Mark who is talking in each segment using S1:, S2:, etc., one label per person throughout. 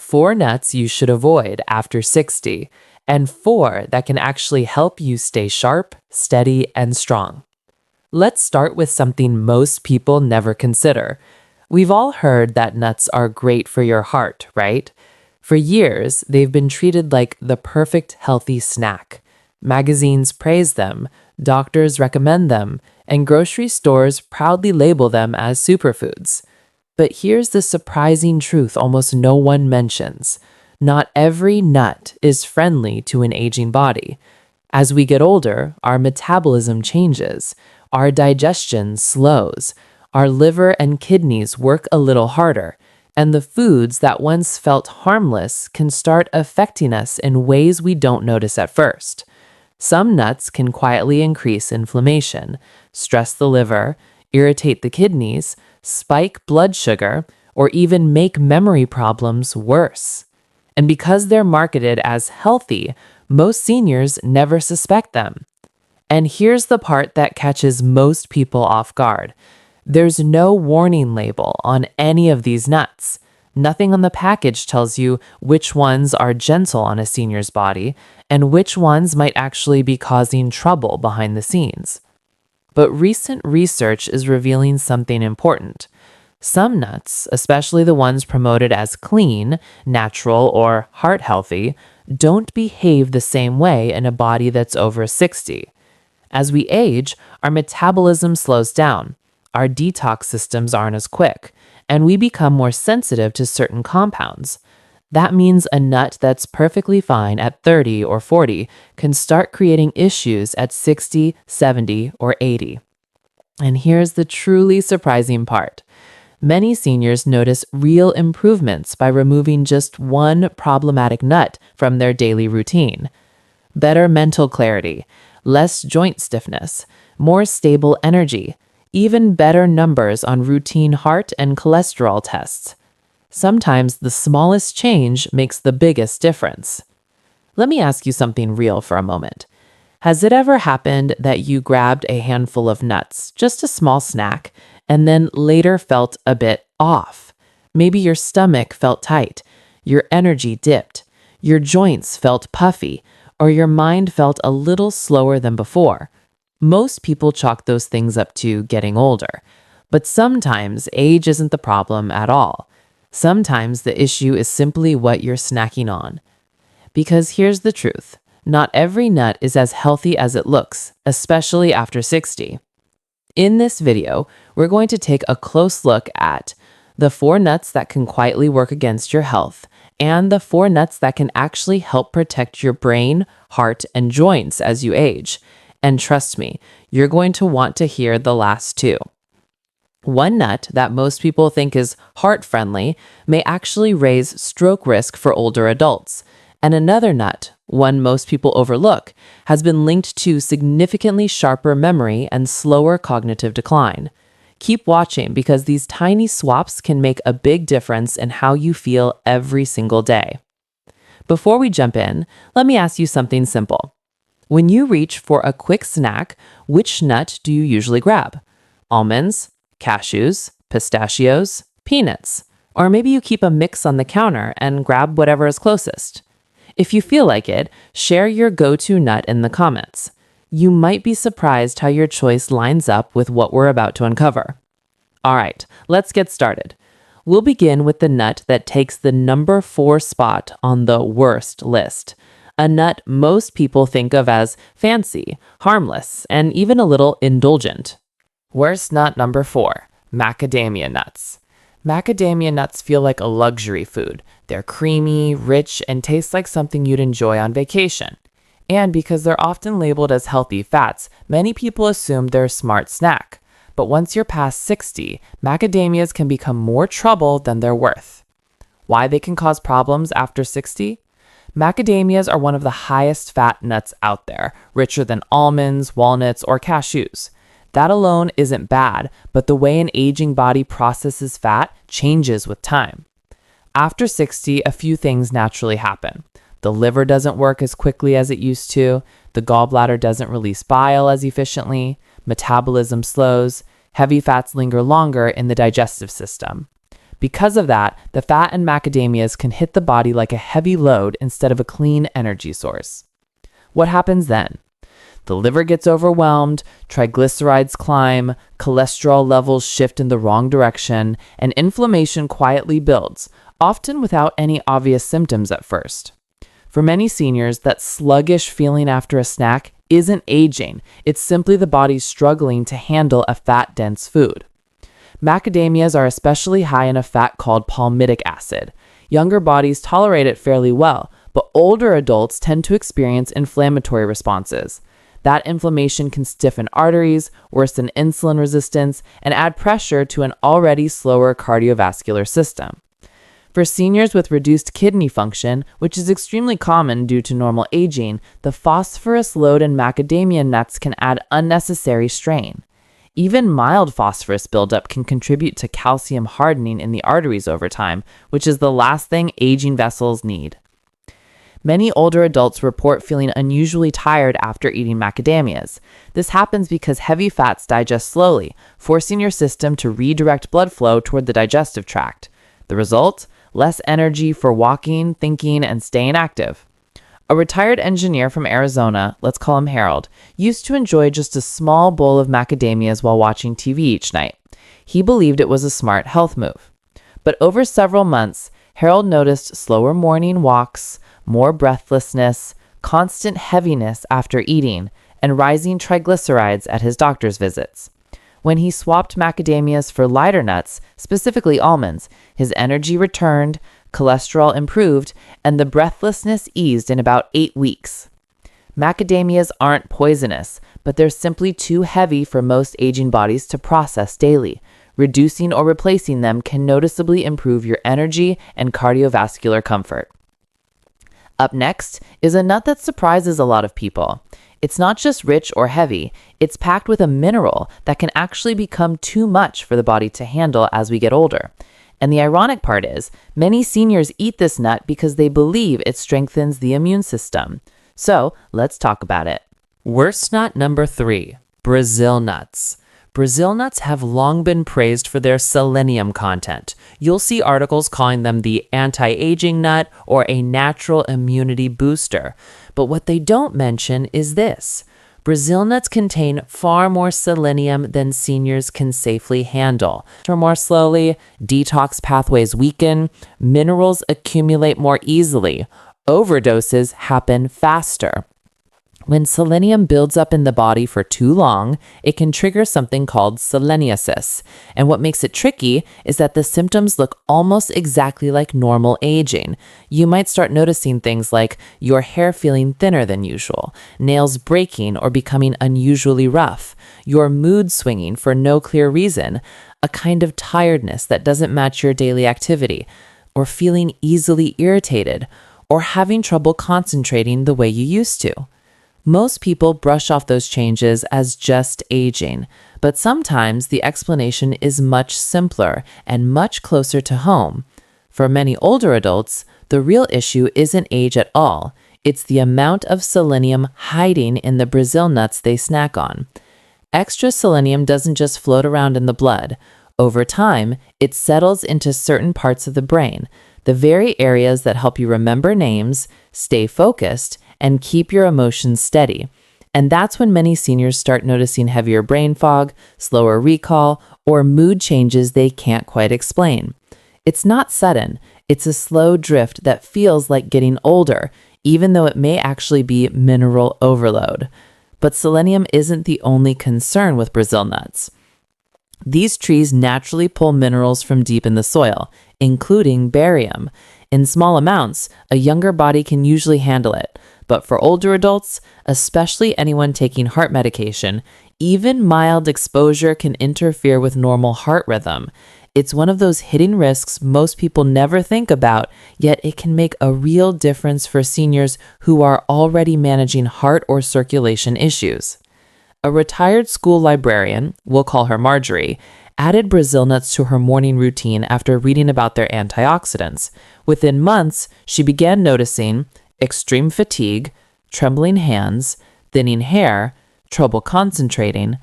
S1: 4 nuts you should avoid after 60, and 4 that can actually help you stay sharp, steady, and strong. Let's start with something most people never consider. We've all heard that nuts are great for your heart, right? For years, they've been treated like the perfect healthy snack. Magazines praise them, doctors recommend them, and grocery stores proudly label them as superfoods. But here's the surprising truth almost no one mentions. Not every nut is friendly to an aging body. As we get older, our metabolism changes, our digestion slows, our liver and kidneys work a little harder, and the foods that once felt harmless can start affecting us in ways we don't notice at first. Some nuts can quietly increase inflammation, stress the liver, irritate the kidneys, spike blood sugar, or even make memory problems worse. And because they're marketed as healthy, most seniors never suspect them. And here's the part that catches most people off guard. There's no warning label on any of these nuts. Nothing on the package tells you which ones are gentle on a senior's body and which ones might actually be causing trouble behind the scenes. But recent research is revealing something important. Some nuts, especially the ones promoted as clean, natural, or heart healthy, don't behave the same way in a body that's over 60. As we age, our metabolism slows down, our detox systems aren't as quick, and we become more sensitive to certain compounds. That means a nut that's perfectly fine at 30 or 40 can start creating issues at 60, 70, or 80. And here's the truly surprising part. Many seniors notice real improvements by removing just one problematic nut from their daily routine. Better mental clarity, less joint stiffness, more stable energy, even better numbers on routine heart and cholesterol tests. Sometimes the smallest change makes the biggest difference. Let me ask you something real for a moment. Has it ever happened that you grabbed a handful of nuts, just a small snack, and then later felt a bit off? Maybe your stomach felt tight, your energy dipped, your joints felt puffy, or your mind felt a little slower than before. Most people chalk those things up to getting older, but sometimes age isn't the problem at all. Sometimes the issue is simply what you're snacking on. Because here's the truth, not every nut is as healthy as it looks, especially after 60. In this video, we're going to take a close look at the 4 nuts that can quietly work against your health, and the 4 nuts that can actually help protect your brain, heart, and joints as you age. And trust me, you're going to want to hear the last 2. One nut that most people think is heart-friendly may actually raise stroke risk for older adults. And another nut, one most people overlook, has been linked to significantly sharper memory and slower cognitive decline. Keep watching because these tiny swaps can make a big difference in how you feel every single day. Before we jump in, let me ask you something simple. When you reach for a quick snack, which nut do you usually grab? Almonds, cashews, pistachios, peanuts, or maybe you keep a mix on the counter and grab whatever is closest. If you feel like it, share your go-to nut in the comments. You might be surprised how your choice lines up with what we're about to uncover. All right, let's get started. We'll begin with the nut that takes the number 4 spot on the worst list. A nut most people think of as fancy, harmless, and even a little indulgent. Worst nut number 4, macadamia nuts. Macadamia nuts feel like a luxury food. They're creamy, rich, and taste like something you'd enjoy on vacation. And because they're often labeled as healthy fats, many people assume they're a smart snack. But once you're past 60, macadamias can become more trouble than they're worth. Why they can cause problems after 60? Macadamias are one of the highest fat nuts out there, richer than almonds, walnuts, or cashews. That alone isn't bad, but the way an aging body processes fat changes with time. After 60, a few things naturally happen. The liver doesn't work as quickly as it used to, the gallbladder doesn't release bile as efficiently, metabolism slows, heavy fats linger longer in the digestive system. Because of that, the fat in macadamias can hit the body like a heavy load instead of a clean energy source. What happens then? The liver gets overwhelmed, triglycerides climb, cholesterol levels shift in the wrong direction, and inflammation quietly builds, often without any obvious symptoms at first. For many seniors, that sluggish feeling after a snack isn't aging. It's simply the body struggling to handle a fat-dense food. Macadamias are especially high in a fat called palmitic acid. Younger bodies tolerate it fairly well, but older adults tend to experience inflammatory responses. That inflammation can stiffen arteries, worsen insulin resistance, and add pressure to an already slower cardiovascular system. For seniors with reduced kidney function, which is extremely common due to normal aging, the phosphorus load in macadamia nuts can add unnecessary strain. Even mild phosphorus buildup can contribute to calcium hardening in the arteries over time, which is the last thing aging vessels need. Many older adults report feeling unusually tired after eating macadamias. This happens because heavy fats digest slowly, forcing your system to redirect blood flow toward the digestive tract. The result? Less energy for walking, thinking, and staying active. A retired engineer from Arizona, let's call him Harold, used to enjoy just a small bowl of macadamias while watching TV each night. He believed it was a smart health move. But over several months, Harold noticed slower morning walks, more breathlessness, constant heaviness after eating, and rising triglycerides at his doctor's visits. When he swapped macadamias for lighter nuts, specifically almonds, his energy returned, cholesterol improved, and the breathlessness eased in about 8 weeks. Macadamias aren't poisonous, but they're simply too heavy for most aging bodies to process daily. Reducing or replacing them can noticeably improve your energy and cardiovascular comfort. Up next is a nut that surprises a lot of people. It's not just rich or heavy, it's packed with a mineral that can actually become too much for the body to handle as we get older. And the ironic part is, many seniors eat this nut because they believe it strengthens the immune system. So, let's talk about it. Worst nut number 3, Brazil nuts. Brazil nuts have long been praised for their selenium content. You'll see articles calling them the anti-aging nut or a natural immunity booster. But what they don't mention is this. Brazil nuts contain far more selenium than seniors can safely handle. More slowly, detox pathways weaken, minerals accumulate more easily, overdoses happen faster. When selenium builds up in the body for too long, it can trigger something called seleniasis. And what makes it tricky is that the symptoms look almost exactly like normal aging. You might start noticing things like your hair feeling thinner than usual, nails breaking or becoming unusually rough, your mood swinging for no clear reason, a kind of tiredness that doesn't match your daily activity, or feeling easily irritated, or having trouble concentrating the way you used to. Most people brush off those changes as just aging, but sometimes the explanation is much simpler and much closer to home. For many older adults, the real issue isn't age at all. It's the amount of selenium hiding in the Brazil nuts they snack on. Extra selenium doesn't just float around in the blood. Over time, it settles into certain parts of the brain, the very areas that help you remember names, stay focused, and keep your emotions steady. And that's when many seniors start noticing heavier brain fog, slower recall, or mood changes they can't quite explain. It's not sudden, it's a slow drift that feels like getting older, even though it may actually be mineral overload. But selenium isn't the only concern with Brazil nuts. These trees naturally pull minerals from deep in the soil, including barium. In small amounts, a younger body can usually handle it. But for older adults, especially anyone taking heart medication, even mild exposure can interfere with normal heart rhythm. It's one of those hidden risks most people never think about, yet it can make a real difference for seniors who are already managing heart or circulation issues. A retired school librarian, we'll call her Marjorie, added Brazil nuts to her morning routine after reading about their antioxidants. Within months, she began noticing extreme fatigue, trembling hands, thinning hair, trouble concentrating.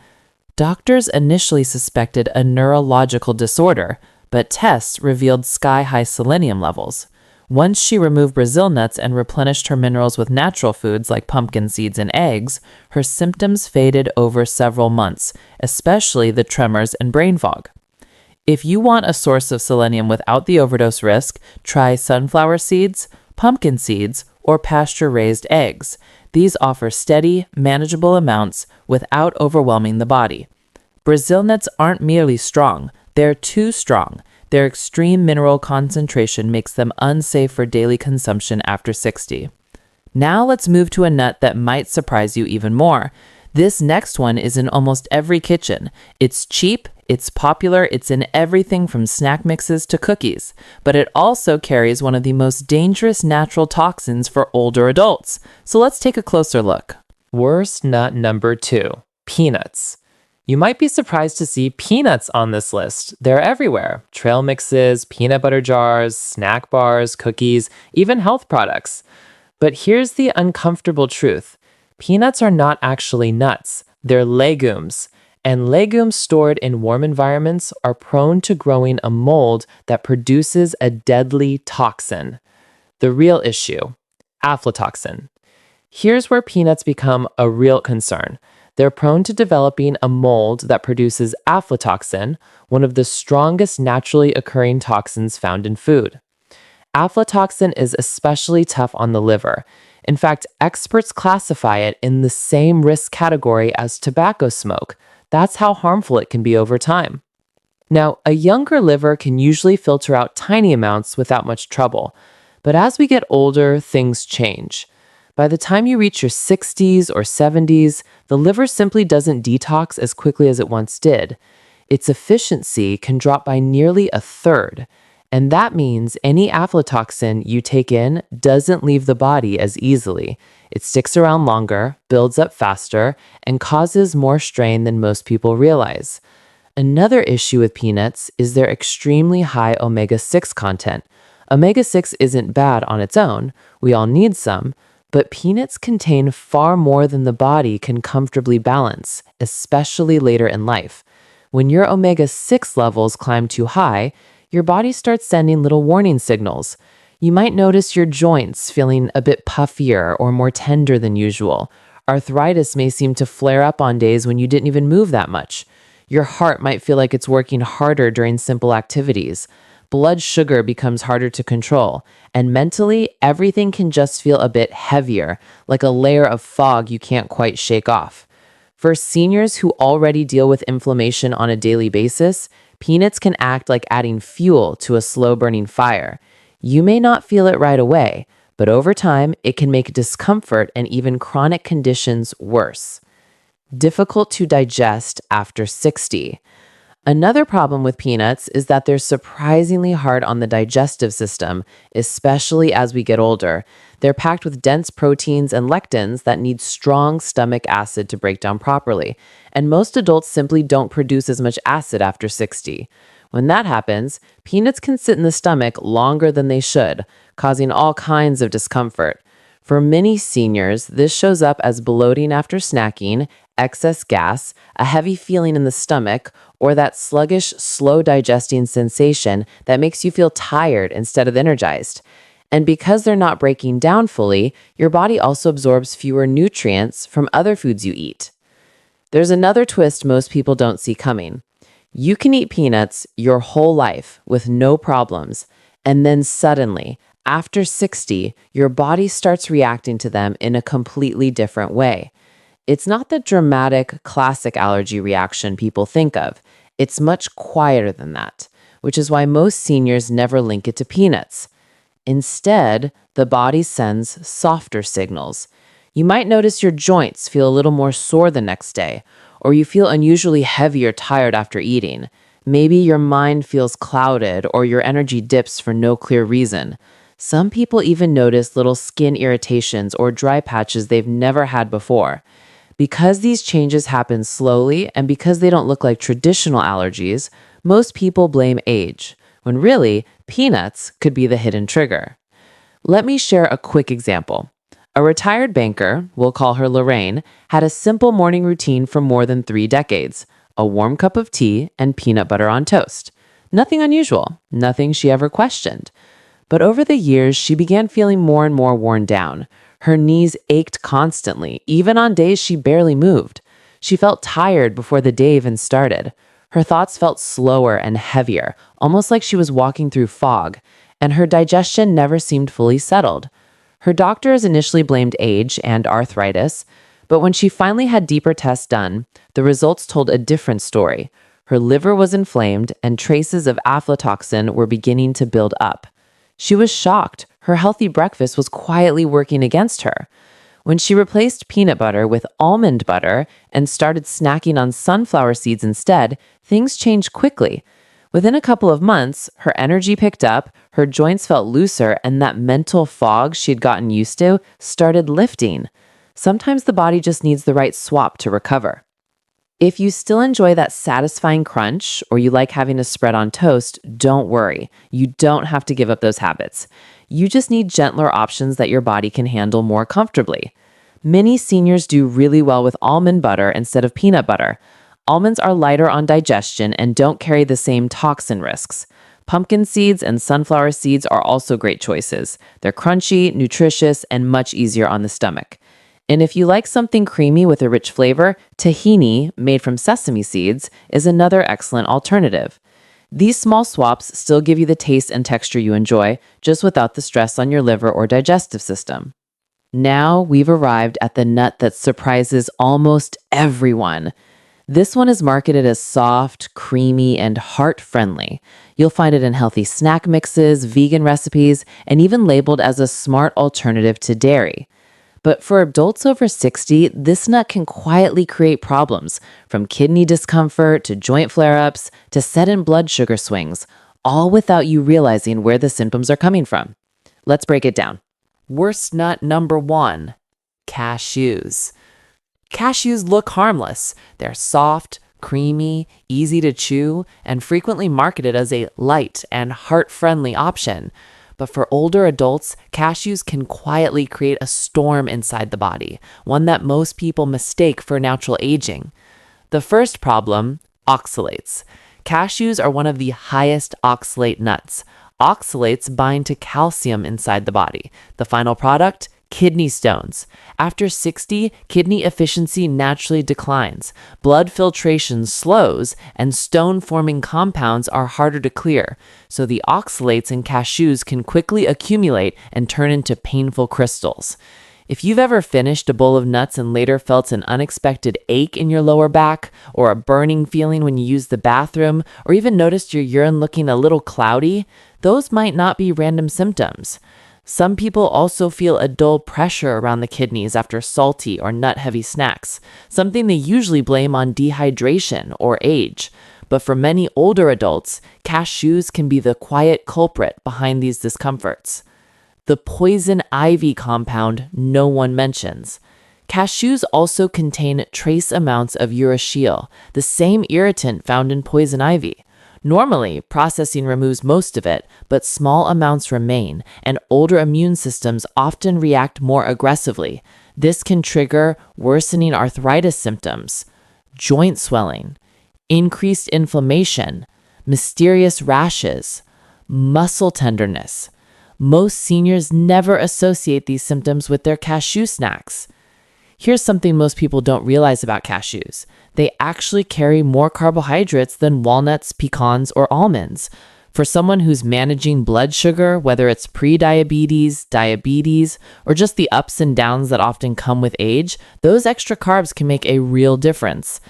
S1: Doctors initially suspected a neurological disorder, but tests revealed sky-high selenium levels. Once she removed Brazil nuts and replenished her minerals with natural foods like pumpkin seeds and eggs, her symptoms faded over several months, especially the tremors and brain fog. If you want a source of selenium without the overdose risk, try sunflower seeds, pumpkin seeds, or pasture-raised eggs. These offer steady, manageable amounts without overwhelming the body. Brazil nuts aren't merely strong, they're too strong. Their extreme mineral concentration makes them unsafe for daily consumption after 60. Now let's move to a nut that might surprise you even more. This next one is in almost every kitchen. It's cheap, it's popular, it's in everything from snack mixes to cookies. But it also carries one of the most dangerous natural toxins for older adults. So let's take a closer look. Worst nut number 2, peanuts. You might be surprised to see peanuts on this list. They're everywhere. Trail mixes, peanut butter jars, snack bars, cookies, even health products. But here's the uncomfortable truth. Peanuts are not actually nuts. They're legumes. And legumes stored in warm environments are prone to growing a mold that produces a deadly toxin. The real issue, aflatoxin. Here's where peanuts become a real concern. They're prone to developing a mold that produces aflatoxin, one of the strongest naturally occurring toxins found in food. Aflatoxin is especially tough on the liver. In fact, experts classify it in the same risk category as tobacco smoke. That's how harmful it can be over time. Now, a younger liver can usually filter out tiny amounts without much trouble. But as we get older, things change. By the time you reach your 60s or 70s, the liver simply doesn't detox as quickly as it once did. Its efficiency can drop by nearly a third, and that means any aflatoxin you take in doesn't leave the body as easily. It sticks around longer, builds up faster, and causes more strain than most people realize. Another issue with peanuts is their extremely high omega-6 content. Omega-6 isn't bad on its own, we all need some, but peanuts contain far more than the body can comfortably balance, especially later in life. When your omega-6 levels climb too high, your body starts sending little warning signals. You might notice your joints feeling a bit puffier or more tender than usual. Arthritis may seem to flare up on days when you didn't even move that much. Your heart might feel like it's working harder during simple activities. Blood sugar becomes harder to control, and mentally, everything can just feel a bit heavier, like a layer of fog you can't quite shake off. For seniors who already deal with inflammation on a daily basis, peanuts can act like adding fuel to a slow-burning fire. You may not feel it right away, but over time, it can make discomfort and even chronic conditions worse. Difficult to digest after 60. Another problem with peanuts is that they're surprisingly hard on the digestive system, especially as we get older. They're packed with dense proteins and lectins that need strong stomach acid to break down properly, and most adults simply don't produce as much acid after 60. When that happens, peanuts can sit in the stomach longer than they should, causing all kinds of discomfort. For many seniors, this shows up as bloating after snacking, excess gas, a heavy feeling in the stomach, or that sluggish, slow digesting sensation that makes you feel tired instead of energized. And because they're not breaking down fully, your body also absorbs fewer nutrients from other foods you eat. There's another twist most people don't see coming. You can eat peanuts your whole life with no problems, and then suddenly, after 60, your body starts reacting to them in a completely different way. It's not the dramatic, classic allergy reaction people think of. It's much quieter than that, which is why most seniors never link it to peanuts. Instead, the body sends softer signals. You might notice your joints feel a little more sore the next day, or you feel unusually heavy or tired after eating. Maybe your mind feels clouded, or your energy dips for no clear reason. Some people even notice little skin irritations or dry patches they've never had before. Because these changes happen slowly and because they don't look like traditional allergies, most people blame age, when really, peanuts could be the hidden trigger. Let me share a quick example. A retired banker, we'll call her Lorraine, had a simple morning routine for more than 3 decades: a warm cup of tea and peanut butter on toast. Nothing unusual, nothing she ever questioned. But over the years, she began feeling more and more worn down. Her knees ached constantly, even on days she barely moved. She felt tired before the day even started. Her thoughts felt slower and heavier, almost like she was walking through fog, and her digestion never seemed fully settled. Her doctors initially blamed age and arthritis, but when she finally had deeper tests done, the results told a different story. Her liver was inflamed, and traces of aflatoxin were beginning to build up. She was shocked. Her healthy breakfast was quietly working against her. When she replaced peanut butter with almond butter and started snacking on sunflower seeds instead, things changed quickly. Within a couple of months, her energy picked up, her joints felt looser, and that mental fog she'd gotten used to started lifting. Sometimes the body just needs the right swap to recover. If you still enjoy that satisfying crunch or you like having a spread on toast, don't worry. You don't have to give up those habits. You just need gentler options that your body can handle more comfortably. Many seniors do really well with almond butter instead of peanut butter. Almonds are lighter on digestion and don't carry the same toxin risks. Pumpkin seeds and sunflower seeds are also great choices. They're crunchy, nutritious, and much easier on the stomach. And if you like something creamy with a rich flavor, tahini, made from sesame seeds, is another excellent alternative. These small swaps still give you the taste and texture you enjoy, just without the stress on your liver or digestive system. Now we've arrived at the nut that surprises almost everyone. This one is marketed as soft, creamy, and heart-friendly. You'll find it in healthy snack mixes, vegan recipes, and even labeled as a smart alternative to dairy. But for adults over 60, this nut can quietly create problems, from kidney discomfort to joint flare-ups to sudden blood sugar swings, all without you realizing where the symptoms are coming from. Let's break it down. Worst nut number 1, cashews. Cashews look harmless. They're soft, creamy, easy to chew, and frequently marketed as a light and heart-friendly option. But for older adults, cashews can quietly create a storm inside the body, one that most people mistake for natural aging. The first problem, oxalates. Cashews are one of the highest oxalate nuts. Oxalates bind to calcium inside the body. The final product, kidney stones. After 60, kidney efficiency naturally declines. Blood filtration slows, and stone-forming compounds are harder to clear. So the oxalates in cashews can quickly accumulate and turn into painful crystals. If you've ever finished a bowl of nuts and later felt an unexpected ache in your lower back, or a burning feeling when you use the bathroom, or even noticed your urine looking a little cloudy, those might not be random symptoms. Some people also feel a dull pressure around the kidneys after salty or nut-heavy snacks, something they usually blame on dehydration or age. But for many older adults, cashews can be the quiet culprit behind these discomforts. The poison ivy compound no one mentions. Cashews also contain trace amounts of urushiol, the same irritant found in poison ivy. Normally, processing removes most of it, but small amounts remain, and older immune systems often react more aggressively. This can trigger worsening arthritis symptoms, joint swelling, increased inflammation, mysterious rashes, muscle tenderness. Most seniors never associate these symptoms with their cashew snacks. Here's something most people don't realize about cashews. They actually carry more carbohydrates than walnuts, pecans, or almonds. For someone who's managing blood sugar, whether it's pre-diabetes, diabetes, or just the ups and downs that often come with age, those extra carbs can make a real difference.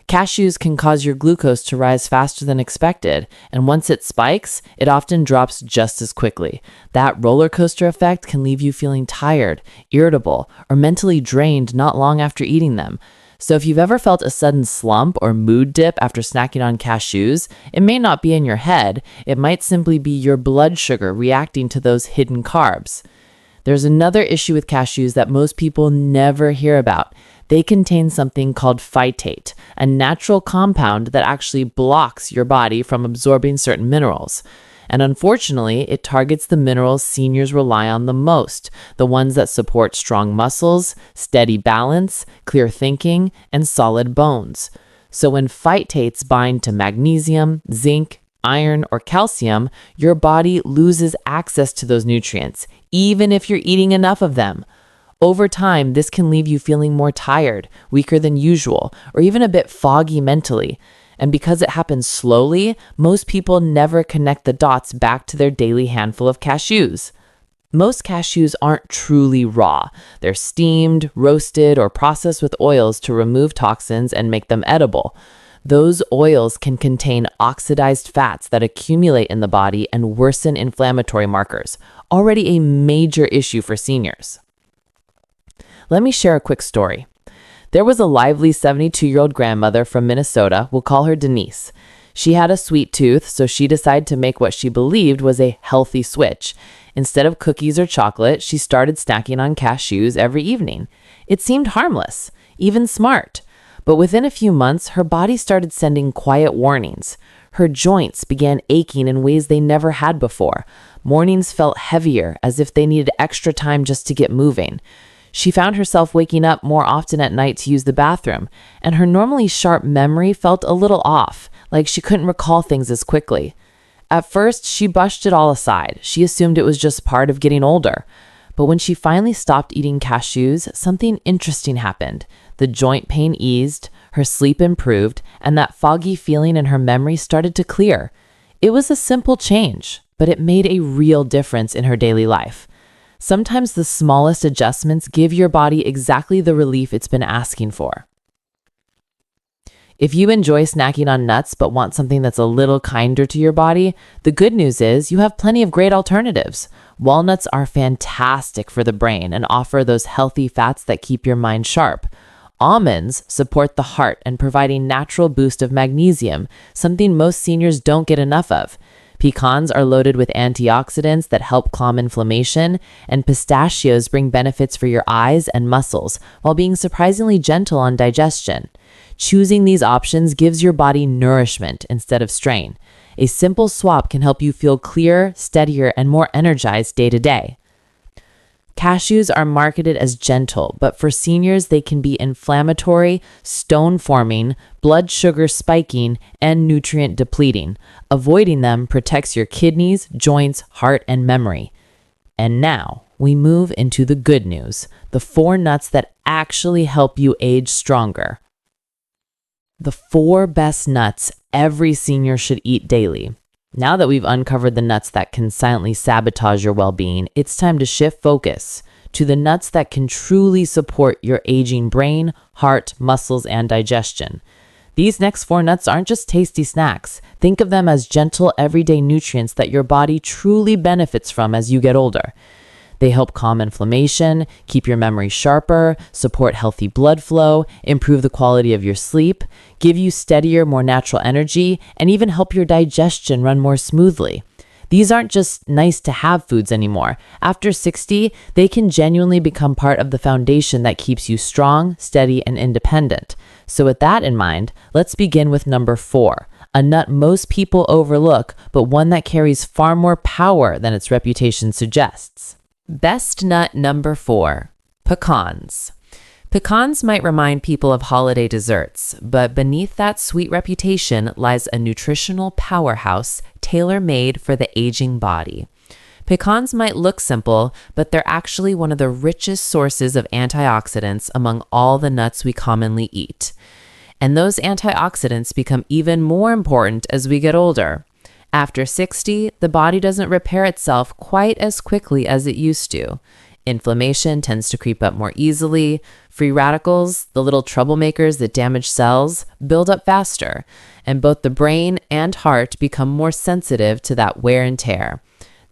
S1: Cashews can cause your glucose to rise faster than expected, and once it spikes, it often drops just as quickly. That roller coaster effect can leave you feeling tired, irritable, or mentally drained not long after eating them. So if you've ever felt a sudden slump or mood dip after snacking on cashews, it may not be in your head, it might simply be your blood sugar reacting to those hidden carbs. There's another issue with cashews that most people never hear about. They contain something called phytate, a natural compound that actually blocks your body from absorbing certain minerals. And unfortunately, it targets the minerals seniors rely on the most, the ones that support strong muscles, steady balance, clear thinking, and solid bones. So when phytates bind to magnesium, zinc, iron, or calcium, your body loses access to those nutrients, even if you're eating enough of them. Over time, this can leave you feeling more tired, weaker than usual, or even a bit foggy mentally. And because it happens slowly, most people never connect the dots back to their daily handful of cashews. Most cashews aren't truly raw. They're steamed, roasted, or processed with oils to remove toxins and make them edible. Those oils can contain oxidized fats that accumulate in the body and worsen inflammatory markers, already a major issue for seniors. Let me share a quick story. There was a lively 72-year-old grandmother from Minnesota. We'll call her Denise. She had a sweet tooth, so she decided to make what she believed was a healthy switch. Instead of cookies or chocolate, she started snacking on cashews every evening. It seemed harmless, even smart. But within a few months, her body started sending quiet warnings. Her joints began aching in ways they never had before. Mornings felt heavier, as if they needed extra time just to get moving. She found herself waking up more often at night to use the bathroom, and her normally sharp memory felt a little off, like she couldn't recall things as quickly. At first, she brushed it all aside. She assumed it was just part of getting older. But when she finally stopped eating cashews, something interesting happened. The joint pain eased, her sleep improved, and that foggy feeling in her memory started to clear. It was a simple change, but it made a real difference in her daily life. Sometimes the smallest adjustments give your body exactly the relief it's been asking for. If you enjoy snacking on nuts but want something that's a little kinder to your body, the good news is you have plenty of great alternatives. Walnuts are fantastic for the brain and offer those healthy fats that keep your mind sharp. Almonds support the heart and provide a natural boost of magnesium, something most seniors don't get enough of. Pecans are loaded with antioxidants that help calm inflammation, and pistachios bring benefits for your eyes and muscles while being surprisingly gentle on digestion. Choosing these options gives your body nourishment instead of strain. A simple swap can help you feel clearer, steadier, and more energized day to day. Cashews are marketed as gentle, but for seniors, they can be inflammatory, stone-forming, blood sugar spiking, and nutrient depleting. Avoiding them protects your kidneys, joints, heart, and memory. And now, we move into the good news, the 4 nuts that actually help you age stronger. The 4 best nuts every senior should eat daily. Now that we've uncovered the nuts that can silently sabotage your well-being, it's time to shift focus to the nuts that can truly support your aging brain, heart, muscles, and digestion. These next 4 nuts aren't just tasty snacks. Think of them as gentle, everyday nutrients that your body truly benefits from as you get older. They help calm inflammation, keep your memory sharper, support healthy blood flow, improve the quality of your sleep, give you steadier, more natural energy, and even help your digestion run more smoothly. These aren't just nice-to-have foods anymore. After 60, they can genuinely become part of the foundation that keeps you strong, steady, and independent. So with that in mind, let's begin with number 4, a nut most people overlook, but one that carries far more power than its reputation suggests. Best nut number 4, pecans. Pecans might remind people of holiday desserts, but beneath that sweet reputation lies a nutritional powerhouse tailor-made for the aging body. Pecans might look simple, but they're actually one of the richest sources of antioxidants among all the nuts we commonly eat. And those antioxidants become even more important as we get older. After 60, the body doesn't repair itself quite as quickly as it used to. Inflammation tends to creep up more easily. Free radicals, the little troublemakers that damage cells, build up faster, and both the brain and heart become more sensitive to that wear and tear.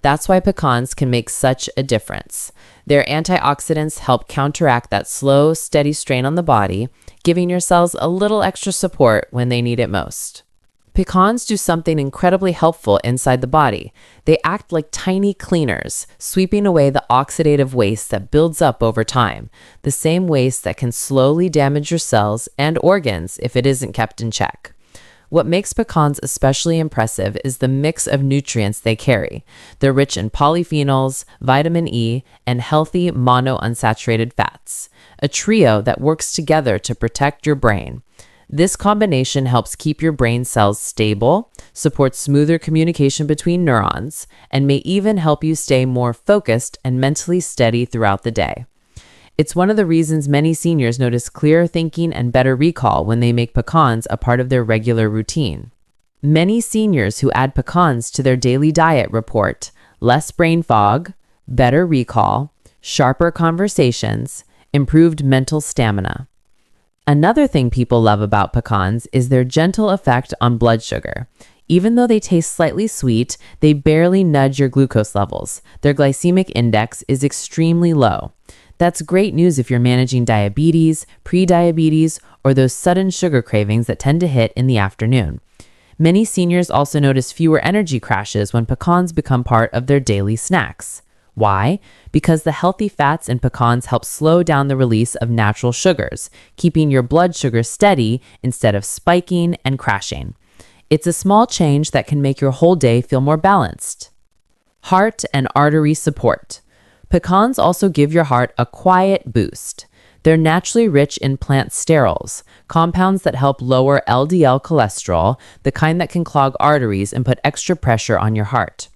S1: That's why pecans can make such a difference. Their antioxidants help counteract that slow, steady strain on the body, giving your cells a little extra support when they need it most. Pecans do something incredibly helpful inside the body. They act like tiny cleaners, sweeping away the oxidative waste that builds up over time, the same waste that can slowly damage your cells and organs if it isn't kept in check. What makes pecans especially impressive is the mix of nutrients they carry. They're rich in polyphenols, vitamin E, and healthy monounsaturated fats, a trio that works together to protect your brain. This combination helps keep your brain cells stable, supports smoother communication between neurons, and may even help you stay more focused and mentally steady throughout the day. It's one of the reasons many seniors notice clearer thinking and better recall when they make pecans a part of their regular routine. Many seniors who add pecans to their daily diet report less brain fog, better recall, sharper conversations, improved mental stamina. Another thing people love about pecans is their gentle effect on blood sugar. Even though they taste slightly sweet, they barely nudge your glucose levels. Their glycemic index is extremely low. That's great news if you're managing diabetes, prediabetes, or those sudden sugar cravings that tend to hit in the afternoon. Many seniors also notice fewer energy crashes when pecans become part of their daily snacks. Why? Because the healthy fats in pecans help slow down the release of natural sugars, keeping your blood sugar steady instead of spiking and crashing. It's a small change that can make your whole day feel more balanced. Heart and artery support. Pecans also give your heart a quiet boost. They're naturally rich in plant sterols, compounds that help lower LDL cholesterol, the kind that can clog arteries and put extra pressure on your heart.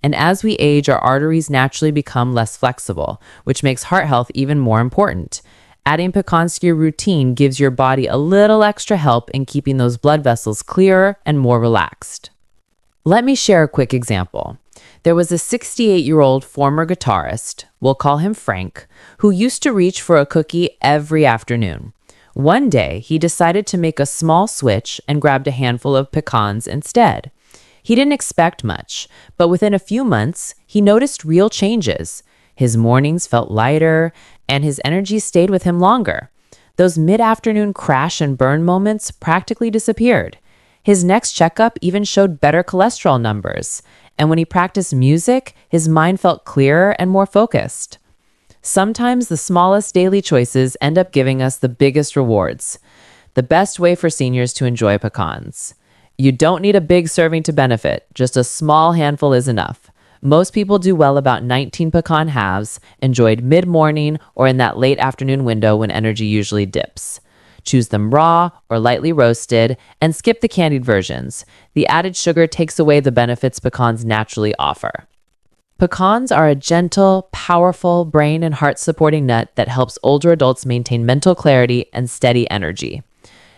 S1: And as we age, our arteries naturally become less flexible, which makes heart health even more important. Adding pecans to your routine gives your body a little extra help in keeping those blood vessels clearer and more relaxed. Let me share a quick example. There was a 68-year-old former guitarist, we'll call him Frank, who used to reach for a cookie every afternoon. One day, he decided to make a small switch and grabbed a handful of pecans instead. He didn't expect much, but within a few months, he noticed real changes. His mornings felt lighter, and his energy stayed with him longer. Those mid-afternoon crash and burn moments practically disappeared. His next checkup even showed better cholesterol numbers, and when he practiced music, his mind felt clearer and more focused. Sometimes the smallest daily choices end up giving us the biggest rewards. The best way for seniors to enjoy pecans. You don't need a big serving to benefit, just a small handful is enough. Most people do well about 19 pecan halves, enjoyed mid-morning or in that late afternoon window when energy usually dips. Choose them raw or lightly roasted, and skip the candied versions. The added sugar takes away the benefits pecans naturally offer. Pecans are a gentle, powerful, brain and heart-supporting nut that helps older adults maintain mental clarity and steady energy.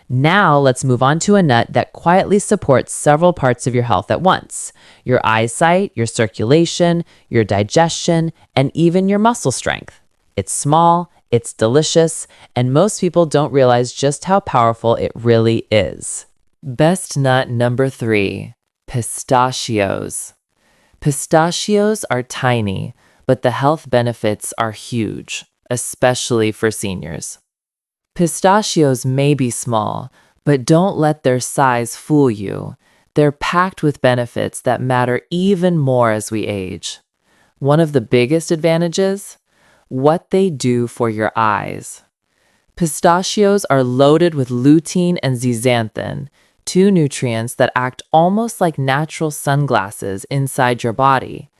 S1: Now let's move on to a nut that quietly supports several parts of your health at once: your eyesight, your circulation, your digestion, and even your muscle strength. It's small, it's delicious, and most people don't realize just how powerful it really is. Best nut number 3, pistachios. Pistachios are tiny, but the health benefits are huge, especially for seniors. Pistachios may be small, but don't let their size fool you. They're packed with benefits that matter even more as we age. One of the biggest advantages? What they do for your eyes. Pistachios are loaded with lutein and zeaxanthin, 2 nutrients that act almost like natural sunglasses inside your body.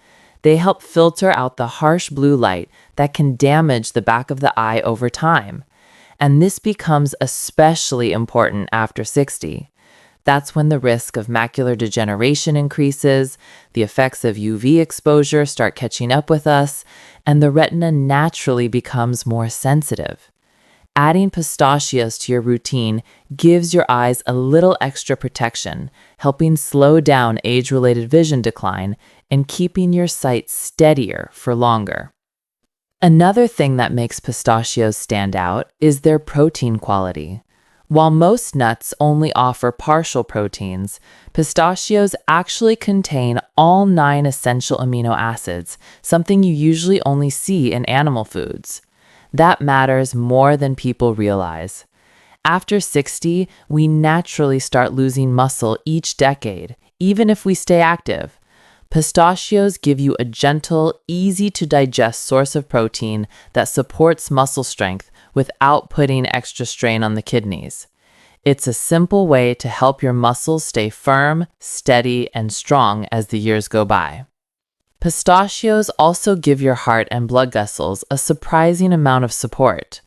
S1: They help filter out the harsh blue light that can damage the back of the eye over time. And this becomes especially important after 60. That's when the risk of macular degeneration increases, the effects of UV exposure start catching up with us, and the retina naturally becomes more sensitive. Adding pistachios to your routine gives your eyes a little extra protection, helping slow down age-related vision decline and keeping your sight steadier for longer. Another thing that makes pistachios stand out is their protein quality. While most nuts only offer partial proteins, pistachios actually contain all 9 essential amino acids, something you usually only see in animal foods. That matters more than people realize. After 60, we naturally start losing muscle each decade, even if we stay active. Pistachios give you a gentle, easy-to-digest source of protein that supports muscle strength without putting extra strain on the kidneys. It's a simple way to help your muscles stay firm, steady, and strong as the years go by. Pistachios also give your heart and blood vessels a surprising amount of support.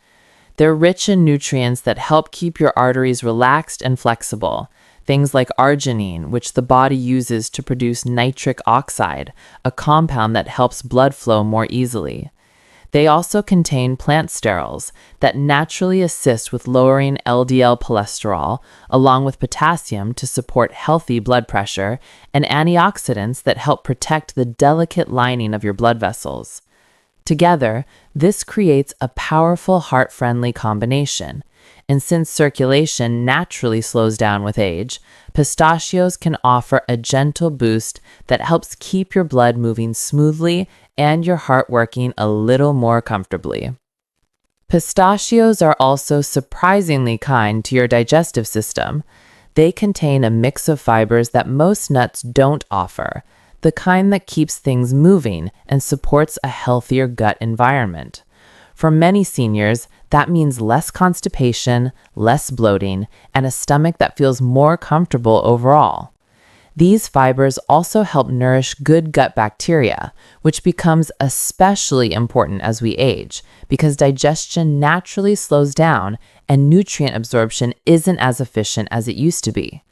S1: They're rich in nutrients that help keep your arteries relaxed and flexible. Things like arginine, which the body uses to produce nitric oxide, a compound that helps blood flow more easily. They also contain plant sterols that naturally assist with lowering LDL cholesterol, along with potassium to support healthy blood pressure, and antioxidants that help protect the delicate lining of your blood vessels. Together, this creates a powerful heart-friendly combination. And since circulation naturally slows down with age, pistachios can offer a gentle boost that helps keep your blood moving smoothly and your heart working a little more comfortably. Pistachios are also surprisingly kind to your digestive system. They contain a mix of fibers that most nuts don't offer, the kind that keeps things moving and supports a healthier gut environment. For many seniors, that means less constipation, less bloating, and a stomach that feels more comfortable overall. These fibers also help nourish good gut bacteria, which becomes especially important as we age because digestion naturally slows down and nutrient absorption isn't as efficient as it used to be.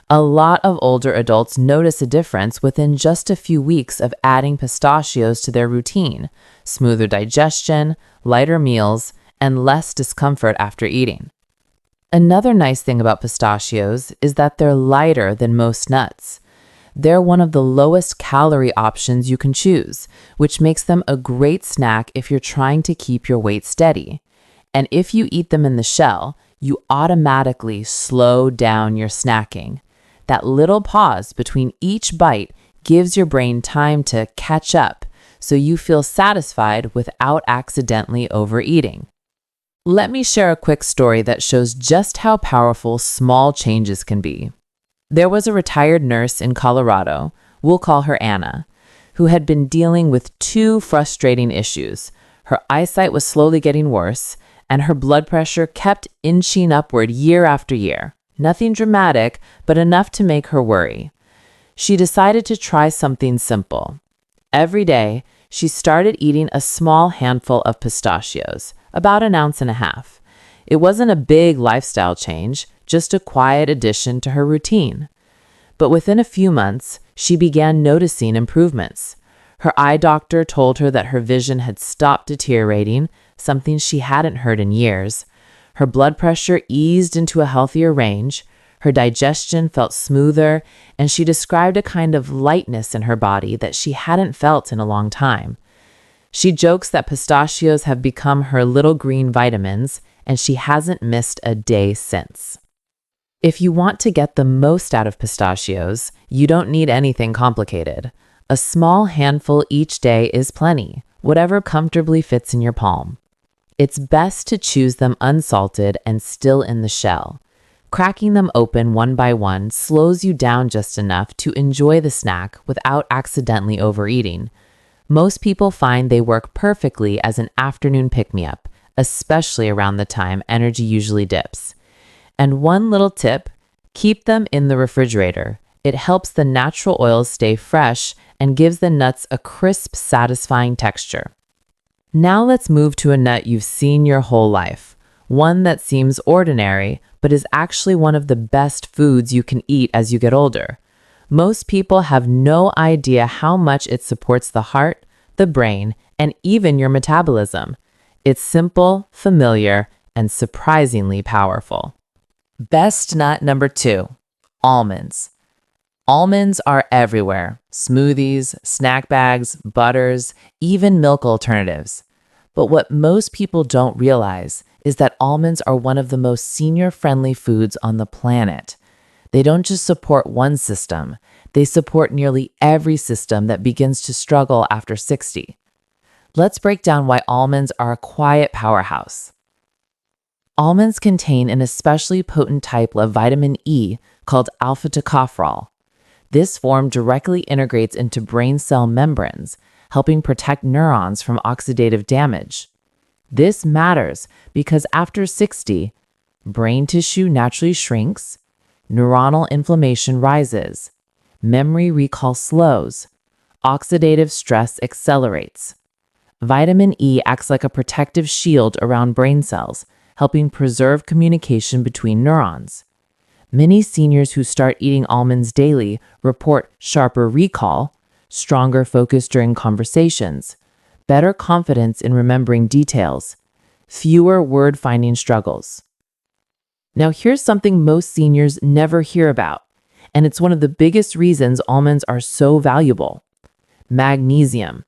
S1: A lot of older adults notice a difference within just a few weeks of adding pistachios to their routine: smoother digestion, lighter meals, and less discomfort after eating. Another nice thing about pistachios is that they're lighter than most nuts. They're one of the lowest calorie options you can choose, which makes them a great snack if you're trying to keep your weight steady. And if you eat them in the shell, you automatically slow down your snacking. That little pause between each bite gives your brain time to catch up, so you feel satisfied without accidentally overeating. Let me share a quick story that shows just how powerful small changes can be. There was a retired nurse in Colorado, we'll call her Anna, who had been dealing with two frustrating issues. Her eyesight was slowly getting worse, and her blood pressure kept inching upward year after year. Nothing dramatic, but enough to make her worry. She decided to try something simple. Every day, she started eating a small handful of pistachios, about 1.5 ounces. It wasn't a big lifestyle change, just a quiet addition to her routine. But within a few months, she began noticing improvements. Her eye doctor told her that her vision had stopped deteriorating, something she hadn't heard in years. Her blood pressure eased into a healthier range, her digestion felt smoother, and she described a kind of lightness in her body that she hadn't felt in a long time. She jokes that pistachios have become her little green vitamins, and she hasn't missed a day since. If you want to get the most out of pistachios, you don't need anything complicated. A small handful each day is plenty, whatever comfortably fits in your palm. It's best to choose them unsalted and still in the shell. Cracking them open one by one slows you down just enough to enjoy the snack without accidentally overeating. Most people find they work perfectly as an afternoon pick-me-up, especially around the time energy usually dips. And one little tip, keep them in the refrigerator. It helps the natural oils stay fresh and gives the nuts a crisp, satisfying texture. Now let's move to a nut you've seen your whole life, one that seems ordinary, but is actually one of the best foods you can eat as you get older. Most people have no idea how much it supports the heart, the brain, and even your metabolism. It's simple, familiar, and surprisingly powerful. Best nut number 2, almonds. Almonds are everywhere: smoothies, snack bags, butters, even milk alternatives. But what most people don't realize is that almonds are one of the most senior-friendly foods on the planet. They don't just support one system, they support nearly every system that begins to struggle after 60. Let's break down why almonds are a quiet powerhouse. Almonds contain an especially potent type of vitamin E called alpha-tocopherol. This form directly integrates into brain cell membranes, helping protect neurons from oxidative damage. This matters because after 60, brain tissue naturally shrinks, neuronal inflammation rises, memory recall slows, oxidative stress accelerates. Vitamin E acts like a protective shield around brain cells, helping preserve communication between neurons. Many seniors who start eating almonds daily report sharper recall, stronger focus during conversations, better confidence in remembering details, fewer word-finding struggles. Now, here's something most seniors never hear about, and it's one of the biggest reasons almonds are so valuable: magnesium.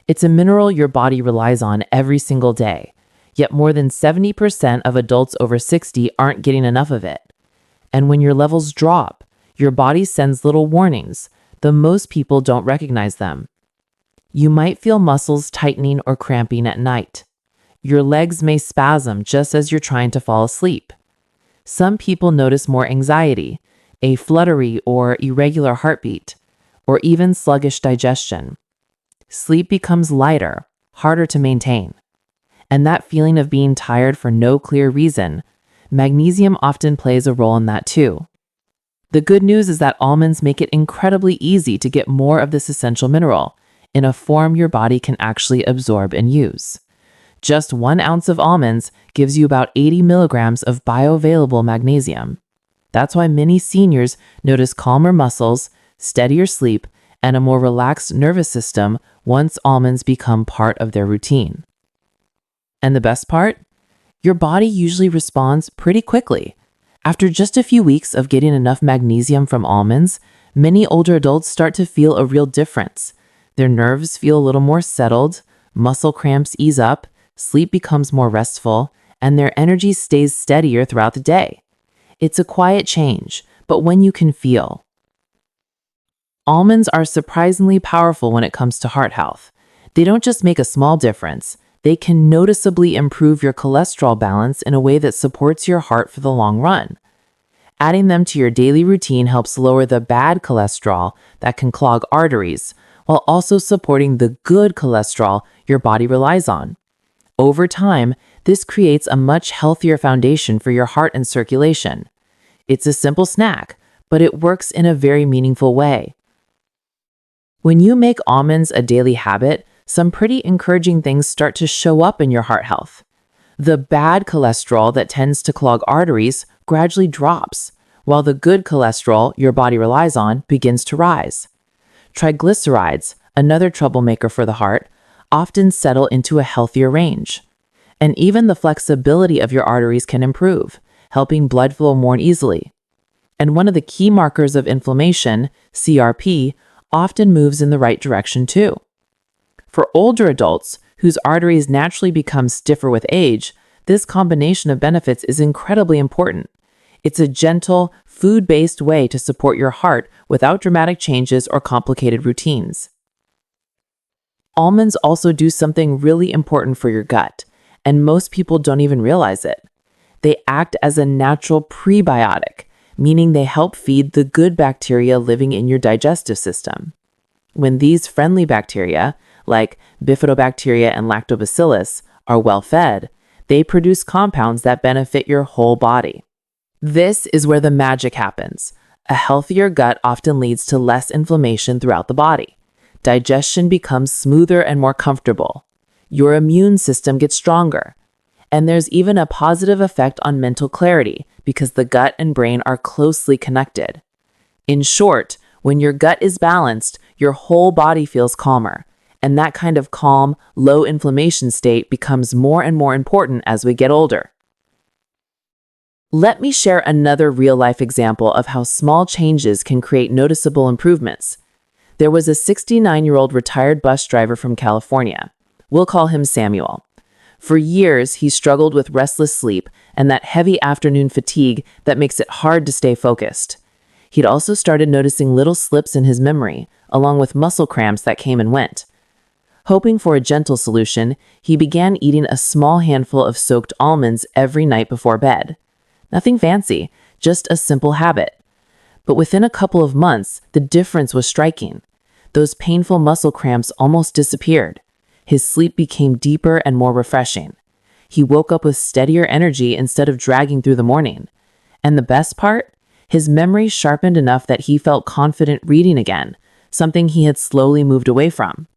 S1: It's a mineral your body relies on every single day, yet more than 70% of adults over 60 aren't getting enough of it. And when your levels drop, your body sends little warnings, though most people don't recognize them. You might feel muscles tightening or cramping at night. Your legs may spasm just as you're trying to fall asleep. Some people notice more anxiety, a fluttery or irregular heartbeat, or even sluggish digestion. Sleep becomes lighter, harder to maintain. And that feeling of being tired for no clear reason, magnesium often plays a role in that too. The good news is that almonds make it incredibly easy to get more of this essential mineral in a form your body can actually absorb and use. Just 1 ounce of almonds gives you about 80 milligrams of bioavailable magnesium. That's why many seniors notice calmer muscles, steadier sleep, and a more relaxed nervous system once almonds become part of their routine. And the best part? Your body usually responds pretty quickly. After just a few weeks of getting enough magnesium from almonds, many older adults start to feel a real difference. Their nerves feel a little more settled, muscle cramps ease up, sleep becomes more restful, and their energy stays steadier throughout the day. It's a quiet change, but one you can feel. Almonds are surprisingly powerful when it comes to heart health. They don't just make a small difference. They can noticeably improve your cholesterol balance in a way that supports your heart for the long run. Adding them to your daily routine helps lower the bad cholesterol that can clog arteries, while also supporting the good cholesterol your body relies on. Over time, this creates a much healthier foundation for your heart and circulation. It's a simple snack, but it works in a very meaningful way. When you make almonds a daily habit, some pretty encouraging things start to show up in your heart health. The bad cholesterol that tends to clog arteries gradually drops, while the good cholesterol your body relies on begins to rise. Triglycerides, another troublemaker for the heart, often settle into a healthier range. And even the flexibility of your arteries can improve, helping blood flow more easily. And one of the key markers of inflammation, CRP, often moves in the right direction too. For older adults, whose arteries naturally become stiffer with age, this combination of benefits is incredibly important. It's a gentle, food-based way to support your heart without dramatic changes or complicated routines. Almonds also do something really important for your gut, and most people don't even realize it. They act as a natural prebiotic, meaning they help feed the good bacteria living in your digestive system. When these friendly bacteria, like bifidobacteria and lactobacillus, are well fed, they produce compounds that benefit your whole body. This is where the magic happens. A healthier gut often leads to less inflammation throughout the body. Digestion becomes smoother and more comfortable. Your immune system gets stronger. And there's even a positive effect on mental clarity because the gut and brain are closely connected. In short, when your gut is balanced, your whole body feels calmer. And that kind of calm, low inflammation state becomes more and more important as we get older. Let me share another real-life example of how small changes can create noticeable improvements. There was a 69-year-old retired bus driver from California. We'll call him Samuel. For years, he struggled with restless sleep and that heavy afternoon fatigue that makes it hard to stay focused. He'd also started noticing little slips in his memory, along with muscle cramps that came and went. Hoping for a gentle solution, he began eating a small handful of soaked almonds every night before bed. Nothing fancy, just a simple habit. But within a couple of months, the difference was striking. Those painful muscle cramps almost disappeared. His sleep became deeper and more refreshing. He woke up with steadier energy instead of dragging through the morning. And the best part? His memory sharpened enough that he felt confident reading again, something he had slowly moved away from.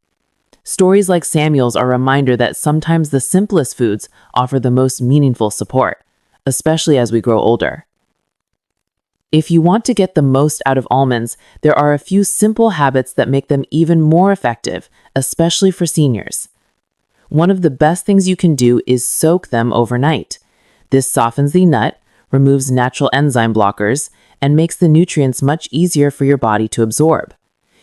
S2: Stories like Samuel's are a reminder that sometimes the simplest foods offer the most meaningful support, especially as we grow older. If you want to get the most out of almonds, there are a few simple habits that make them even more effective, especially for seniors. One of the best things you can do is soak them overnight. This softens the nut, removes natural enzyme blockers, and makes the nutrients much easier for your body to absorb.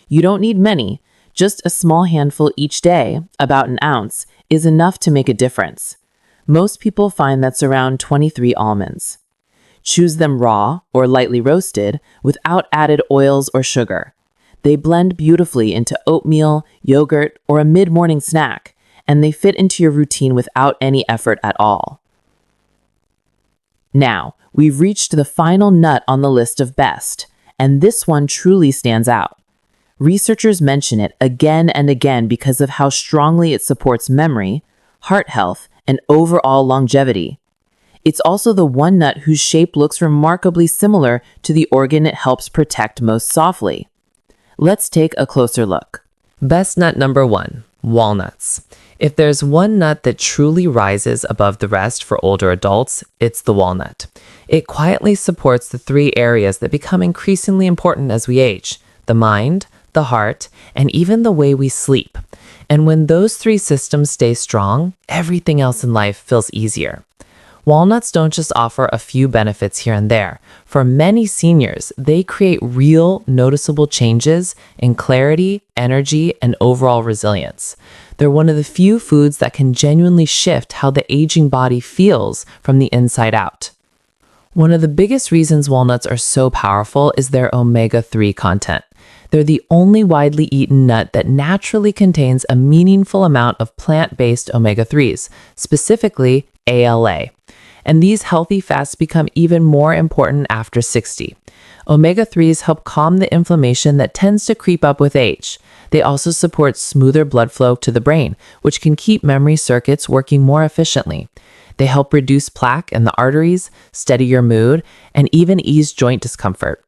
S2: You don't need many, just a small handful each day, about an ounce, is enough to make a difference. Most people find that's around 23 almonds. Choose them raw or lightly roasted without added oils or sugar. They blend beautifully into oatmeal, yogurt, or a mid-morning snack, and they fit into your routine without any effort at all. Now, we've reached the final nut on the list of best, and this one truly stands out. Researchers mention it again and again because of how strongly it supports memory, heart health, and overall longevity. It's also the one nut whose shape looks remarkably similar to the organ it helps protect most softly. Let's take a closer look.
S1: Best nut number 1, walnuts. If there's one nut that truly rises above the rest for older adults, it's the walnut. It quietly supports the 3 areas that become increasingly important as we age: the mind, the heart, and even the way we sleep. And when those 3 systems stay strong, everything else in life feels easier. Walnuts don't just offer a few benefits here and there. For many seniors, they create real, noticeable changes in clarity, energy, and overall resilience. They're one of the few foods that can genuinely shift how the aging body feels from the inside out. One of the biggest reasons walnuts are so powerful is their omega-3 content. They're the only widely eaten nut that naturally contains a meaningful amount of plant-based omega-3s, specifically ALA. And these healthy fats become even more important after 60. Omega-3s help calm the inflammation that tends to creep up with age. They also support smoother blood flow to the brain, which can keep memory circuits working more efficiently. They help reduce plaque in the arteries, steady your mood, and even ease joint discomfort.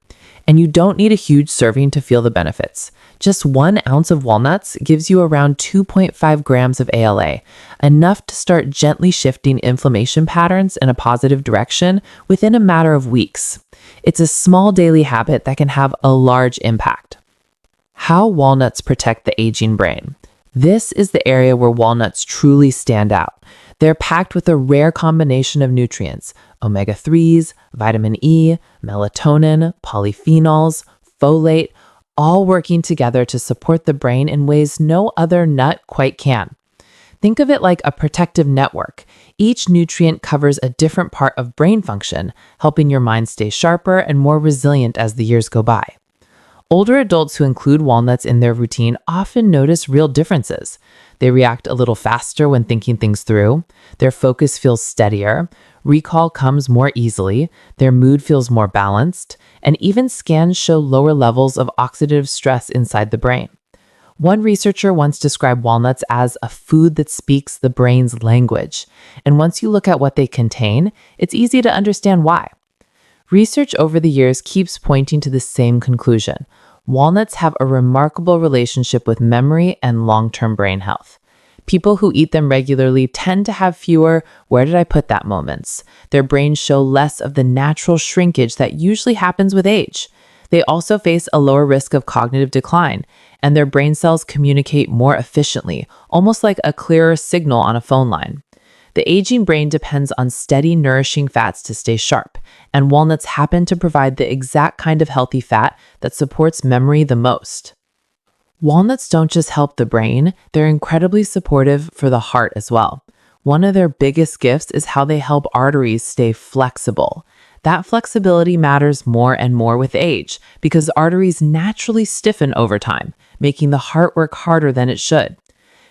S1: And you don't need a huge serving to feel the benefits. Just 1 ounce of walnuts gives you around 2.5 grams of ALA, enough to start gently shifting inflammation patterns in a positive direction within a matter of weeks. It's a small daily habit that can have a large impact. How walnuts protect the aging brain. This is the area where walnuts truly stand out. They're packed with a rare combination of nutrients: omega-3s, vitamin E, melatonin, polyphenols, folate, all working together to support the brain in ways no other nut quite can. Think of it like a protective network. Each nutrient covers a different part of brain function, helping your mind stay sharper and more resilient as the years go by. Older adults who include walnuts in their routine often notice real differences. They react a little faster when thinking things through, their focus feels steadier, recall comes more easily, their mood feels more balanced, and even scans show lower levels of oxidative stress inside the brain. One researcher once described walnuts as a food that speaks the brain's language, and once you look at what they contain, it's easy to understand why. Research over the years keeps pointing to the same conclusion. Walnuts have a remarkable relationship with memory and long-term brain health. People who eat them regularly tend to have fewer "where did I put that" moments. Their brains show less of the natural shrinkage that usually happens with age. They also face a lower risk of cognitive decline, and their brain cells communicate more efficiently, almost like a clearer signal on a phone line. The aging brain depends on steady, nourishing fats to stay sharp, and walnuts happen to provide the exact kind of healthy fat that supports memory the most. Walnuts don't just help the brain, they're incredibly supportive for the heart as well. One of their biggest gifts is how they help arteries stay flexible. That flexibility matters more and more with age because arteries naturally stiffen over time, making the heart work harder than it should.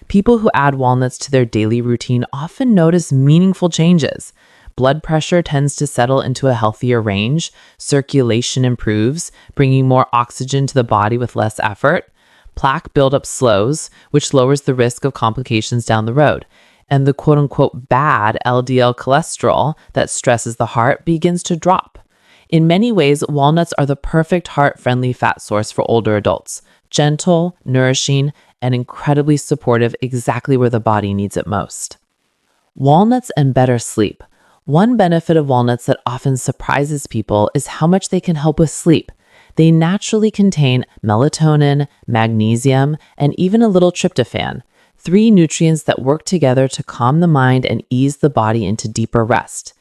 S1: People who add walnuts to their daily routine often notice meaningful changes. Blood pressure tends to settle into a healthier range, circulation improves, bringing more oxygen to the body with less effort. Plaque buildup slows, which lowers the risk of complications down the road. And the quote-unquote bad LDL cholesterol that stresses the heart begins to drop. In many ways, walnuts are the perfect heart-friendly fat source for older adults. Gentle, nourishing,
S2: and incredibly supportive exactly where the body needs it most. Walnuts and better sleep. One benefit of walnuts that often surprises people is how much they can help with sleep. They naturally contain melatonin, magnesium, and even a little tryptophan, 3 nutrients that work together to calm the mind and ease the body into deeper rest.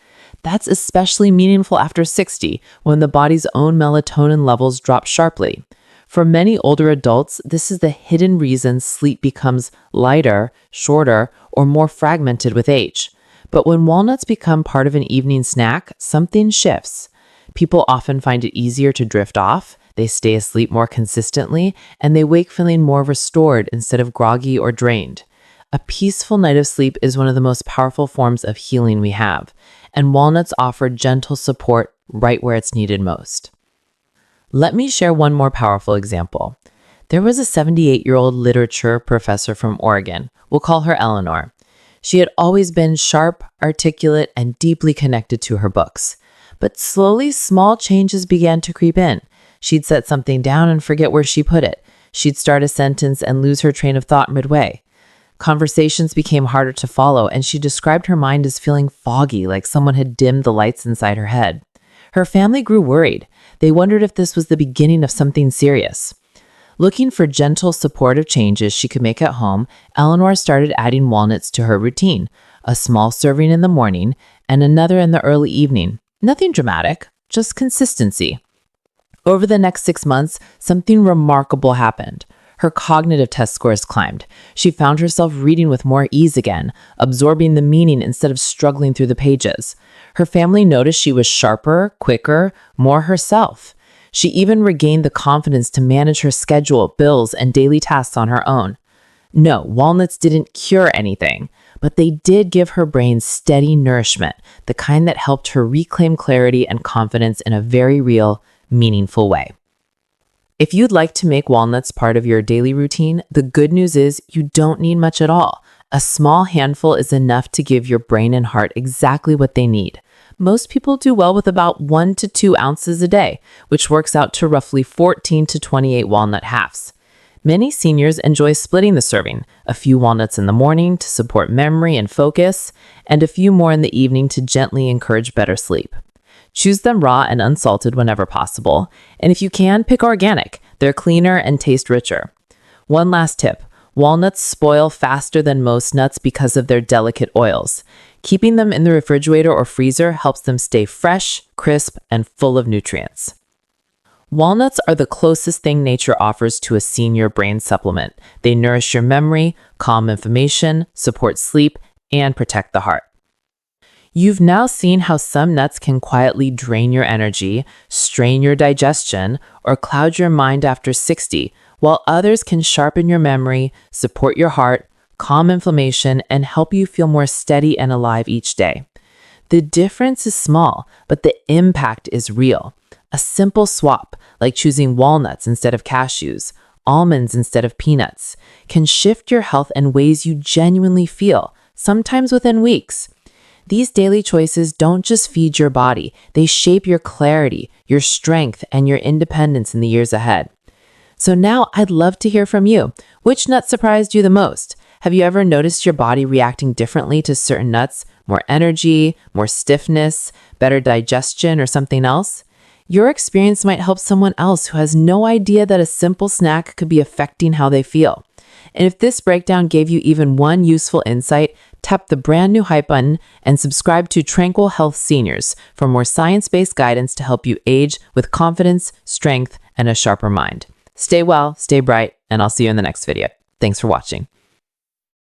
S2: That's especially meaningful after 60, when the body's own melatonin levels drop sharply. For many older adults, this is the hidden reason sleep becomes lighter, shorter, or more fragmented with age. But when walnuts become part of an evening snack, something shifts. People often find it easier to drift off, they stay asleep more consistently, and they wake feeling more restored instead of groggy or drained. A peaceful night of sleep is one of the most powerful forms of healing we have, and walnuts offer gentle support right where it's needed most. Let me share one more powerful example. There was a 78-year-old literature professor from Oregon. We'll call her Eleanor. She had always been sharp, articulate, and deeply connected to her books. But slowly, small changes began to creep in. She'd set something down and forget where she put it. She'd start a sentence and lose her train of thought midway. Conversations became harder to follow, and she described her mind as feeling foggy, like someone had dimmed the lights inside her head. Her family grew worried. They wondered if this was the beginning of something serious. Looking for gentle, supportive changes she could make at home, Eleanor started adding walnuts to her routine, a small serving in the morning and another in the early evening. Nothing dramatic, just consistency. Over the next 6 months, something remarkable happened. Her cognitive test scores climbed. She found herself reading with more ease again, absorbing the meaning instead of struggling through the pages. Her family noticed she was sharper, quicker, more herself. She even regained the confidence to manage her schedule, bills, and daily tasks on her own. No, walnuts didn't cure anything, but they did give her brain steady nourishment, the kind that helped her reclaim clarity and confidence in a very real, meaningful way. If you'd like to make walnuts part of your daily routine, the good news is you don't need much at all. A small handful is enough to give your brain and heart exactly what they need. Most people do well with about 1 to 2 ounces a day, which works out to roughly 14 to 28 walnut halves. Many seniors enjoy splitting the serving, a few walnuts in the morning to support memory and focus, and a few more in the evening to gently encourage better sleep. Choose them raw and unsalted whenever possible, and if you can, pick organic. They're cleaner and taste richer. One last tip. Walnuts spoil faster than most nuts because of their delicate oils. Keeping them in the refrigerator or freezer helps them stay fresh, crisp, and full of nutrients. Walnuts are the closest thing nature offers to a senior brain supplement. They nourish your memory, calm inflammation, support sleep, and protect the heart. You've now seen how some nuts can quietly drain your energy, strain your digestion, or cloud your mind after 60, while others can sharpen your memory, support your heart, calm inflammation, and help you feel more steady and alive each day. The difference is small, but the impact is real. A simple swap, like choosing walnuts instead of cashews, almonds instead of peanuts, can shift your health in ways you genuinely feel, sometimes within weeks. These daily choices don't just feed your body, they shape your clarity, your strength, and your independence in the years ahead. So now I'd love to hear from you. Which nut surprised you the most? Have you ever noticed your body reacting differently to certain nuts? More energy, more stiffness, better digestion, or something else? Your experience might help someone else who has no idea that a simple snack could be affecting how they feel. And if this breakdown gave you even one useful insight, tap the brand new hype button and subscribe to Tranquil Health Seniors for more science-based guidance to help you age with confidence, strength, and a sharper mind. Stay well, stay bright, and I'll see you in the next video. Thanks for watching.